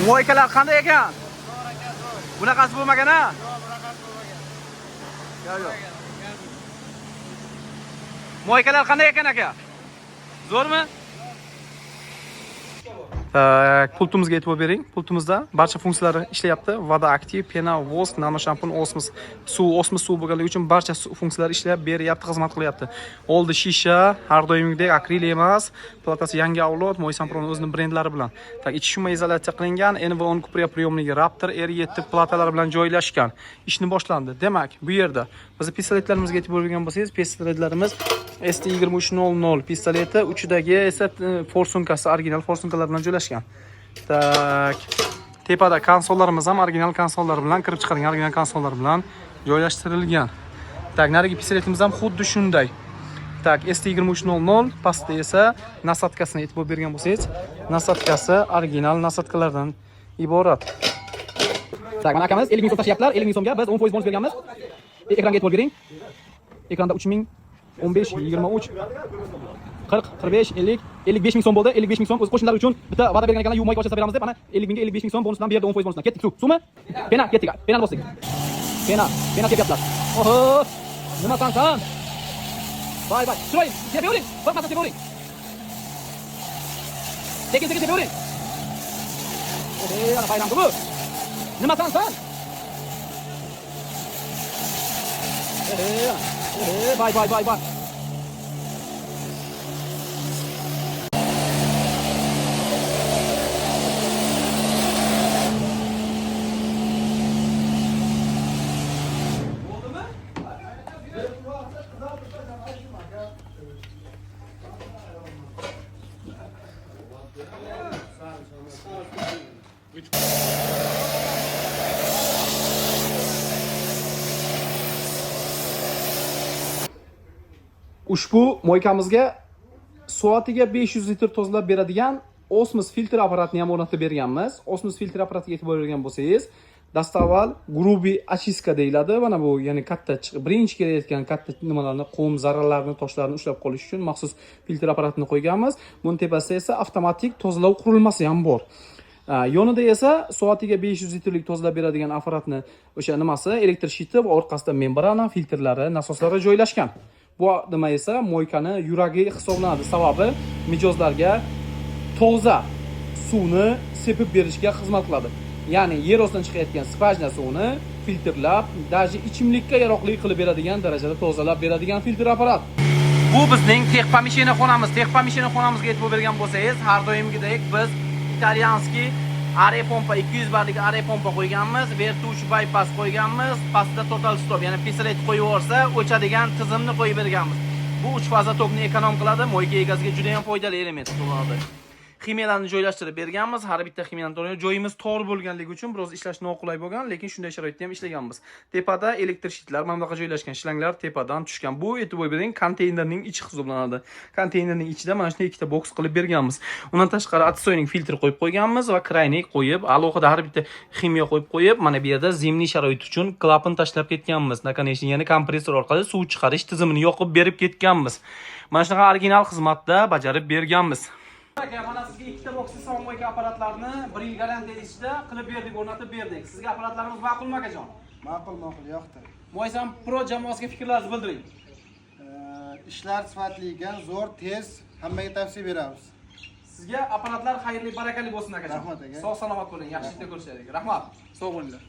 Moykalar qanday ekan? Bunaqasi bo'lmagan-a? Yo'q. Moykalar qanday ekan aka? Zo'rmi? Pultimizga e'tibor bering. Pultimizda barcha funksiyalari ishlayapti. Voda aktiv, pena, vosk, nano shampun, osmos suv bo'lganligi uchun barcha funksiyalar ishlab beryapti, xizmat qilyapti. Oldi shisha, har doimgidek akril emas, platasi yangi avlod, Moysampron o'zining brendlari bilan. Tak, ichi shuma izolyatsiya qilingan, NV10 Cupra priyomniki Raptor R7 platalari bilan joylashgan. Ishni boshlandi. Demak, bu yerda biz pistoletlarimizga e'tibor bergan bo'lsangiz, pistoletlarimiz ST2300 pistoleti, uchidagi esa forsunkasi, original forsunkalar bilan joylashgan. Tak, tepada konsollarimiz ham original konsollar bilan kirib chiqarilgan, original konsollar bilan joylashtirilgan. Tak, narigi pistoletimiz ham xuddi shunday. Tak, ST2300, pastda esa nasatkasini e'tibor bergan bo'lsangiz, nasatkasi original nasatkalardan iborat. Tak, mana akamiz 50 ming so'm tashlayaptilar. 50 ming so'mga biz 10% bonus berganmiz. Ekranga e'tibor bering. Ekranda 3000, 15, 23, 40, 45, 50, 55 ming so'm bo'ldi. 55 ming so'm o'z qo'shnilar uchun bitta va'da bergan ekanlar, yuvmoy ko'rsatib beramiz deb. Mana 50 mingga 55 ming so'm bonusdan bu yerda 10% bonusdan. Ketdik, suvmi? Pena, ketdik. Penani bosdik. Pena tebyaptilar. Oho! Nima sansan? Vay. Şurayı, tepeyolin. Bakmasın tepeyolin. Tekin tepeyolin. Ana bayramdı bu. Nima sansan? Vay. Ushbu moykamizga soatiga 500 litr tozalab beradigan Osmos filtr apparatini ham o'rnatib berganmiz. Osmos filtr apparatiga e'tibor bergan bo'lsangiz, dastavval grubiy achiska deyiladi. Mana bu, ya'ni katta birinchi kelayotgan katta nimalarni, qum, zararlarni, toshlarni ushlab qolish uchun maxsus filtr apparatini qo'yganmiz. Buning tepasida esa avtomatik tozalash qurilmasi ham bor. Yonida esa soatiga 500 litrlik tozalab beradigan apparatni o'sha nimasi, elektr shiti va orqasida membrana, filtrlari, nasoslari joylashgan. Bu nima esa moykani yuragi hisoblanadi. Sababi mijozlarga toza suvni sepib berishga xizmat qiladi. Ya'ni yer ostidan chiqayotgan skvajna suvni filtrlab, даже ichimlikka yaroqli qilib beradigan darajada tozalab beradigan filtr apparat. Bu bizning tex pomeshcheniya xonamiz. Tex pomeshcheniya xonamizga e'tibor bergan bo'lsangiz, har doimgidek biz italyanskiy are pompa 200 barlik are pompa qo'yganmiz, vertuvchi bypass qo'yganmiz, pastda total stop, ya'ni pistolet qo'yib yuborsa o'chadigan tizimni qo'yib berganmiz. Bu 3 faza tokni ekonom qiladi, moyka egasiga juda ham foydali element hisoblanadi. Ximiyalarni joylashtirib berganmiz. Har bitta ximiyani joyimiz tor bo'lganligi uchun biroz ishlash noqulay bo'lgan, lekin shunday sharoitda ham ishlaganmiz. Tepada elektr shitlar, mana bunaqa joylashgan shlanglar tepadan tushgan. Bu e'tibor bering, konteynerning ichi hisoblanadi. Konteynerning ichida mana shunday ikkita boks qilib berganmiz. Undan tashqari atsoyning filtr qo'yib qo'yganmiz va kraynik qo'yib, alohida har bitta ximiya qo'yib, mana bu yerda zimniy sharoit uchun klapan tashlab ketganmiz. Наконечник, ya'ni kompressor orqali suv chiqarish tizimini yoqib berib ketganmiz. Mana shunaqa original xizmatda bajarib berganmiz. Mana sizga ikkita boksli moyka apparatlarni 1 yil garantiya ichida qilib berdik, o'rnatib berdik. Sizga apparatlarimiz ma'qulmi akajon? Ma'qul, yoqdi. Moysampron jamoasiga fikrlaringizni bildiring. Ishlar sifatli ekan, zo'r, tez, hammaga tavsiya beramiz. Sizga apparatlar xayrli, barakali bo'lsin akajon. Rahmat aka. Sog' salomat bo'ling, yaxshilikda ko'rishaylik. Rahmat. Sog' bo'linglar.